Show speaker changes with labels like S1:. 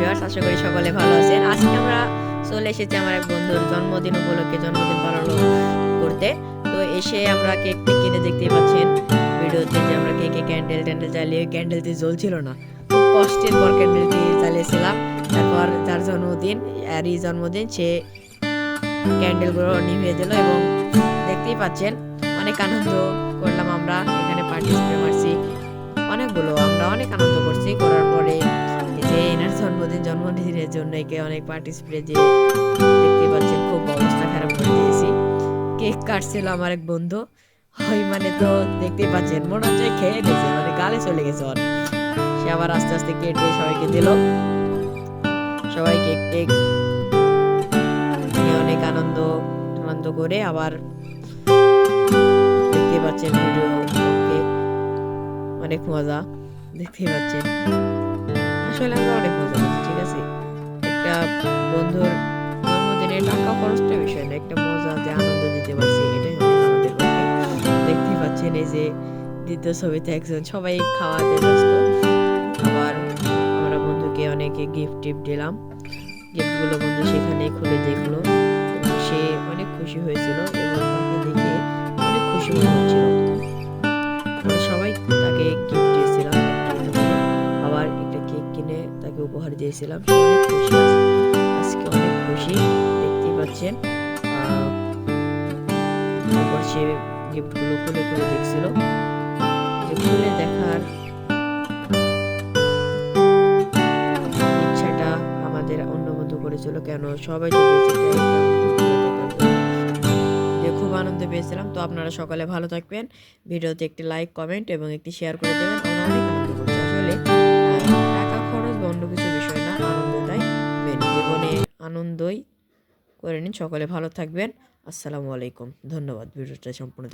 S1: Viewers, আশা করি সকলে ভালো আছেন। আজকে আমরা চলে এসেছি আমার এক বন্ধুর জন্মদিন উপলক্ষে জন্মদিন পালন করতে। তো এসে আমরা কেক কিনে দেখতেই পাচ্ছেন ভিডিওতে যে আমরা কেকে ক্যান্ডেল জ্বালিয়ে ক্যান্ডেলটি জ্বলছিল না, খুব কষ্টের পর ক্যান্ডেলটি জ্বালিয়েছিলাম। তারপর যার জন্মদিন এরই জন্মদিন সে ক্যান্ডেলগুলো নিভিয়ে দিল এবং দেখতেই পাচ্ছেন অনেক আনন্দ করলাম। আমরা এখানে পার্টিসিপেট করছি অনেকগুলো, আমরা অনেক আনন্দ করছি। করার পরে যে এনার জন্মদিনের জন্য একে অনেক পার্টিসিপেট যে দেখতে পাচ্ছেন খুব অবস্থা খারাপ করে দিয়েছি। কেক কাটছিল আমার এক বন্ধু, হয় মানে তো দেখতেই পাচ্ছেন মনে হচ্ছে খেয়ে নিয়েছে, মানে গালে চলে গেছে ওর। সে আবার আস্তে আস্তে কেটে সবাইকে দিল। সবাই কেক টেক নিয়ে অনেক আনন্দ করে আবার দেখতে পাচ্ছেন ভিডিও অনেক মজা দেখতেই পাচ্ছেন। আসলে আমরা অনেক মজা করছি, ঠিক আছে। একটা বন্ধুর জন্মদিনে টাকা খরচটা বিষয় না, একটা মজা যে আনন্দ দিতে পারছি এটাই অনেক আমাদের পক্ষে। দেখতেই পাচ্ছেন এই যে দ্বিতীয় ছবিতে একজন সবাই খাওয়াতে ব্যস্ত। আবার আমরা বন্ধুকে অনেকে গিফট টিফট দিলাম, গিফটগুলো বন্ধু সেখানে খুলে দেখলো এবং সে অনেক খুশি হয়েছিল এবং তাকে দেখে অনেক খুশি মনে হচ্ছিল। আমরা সবাই তাকে গিফট দিয়েছিলাম, আবার একটা কেক কিনে তাকে উপহার দিয়েছিলাম। সে অনেক খুশি আজকে অনেক খুশি দেখতেই পাচ্ছেন। তারপর সে গিফটগুলো খুলে দেখছিল, যে খুলে দেখার ইচ্ছাটা আমাদের অন্যমন্ত করেছিল। কেন সবাই যদি যে খুব আনন্দ পেয়েছিলাম। তো আপনারা সকালে ভালো থাকবেন, ভিডিওতে একটি লাইক কমেন্ট এবং একটি শেয়ার করে দেবেন। আমরা অনেক আনন্দ করছি। আসলে টাকা খরচ বা অন্য কিছু বিষয় না, আনন্দটাই মেন। জীবনে আনন্দই করে নিন। সকলে ভালো থাকবেন। আসসালামু আলাইকুম, ধন্যবাদ ভিডিওটা সম্পূর্ণ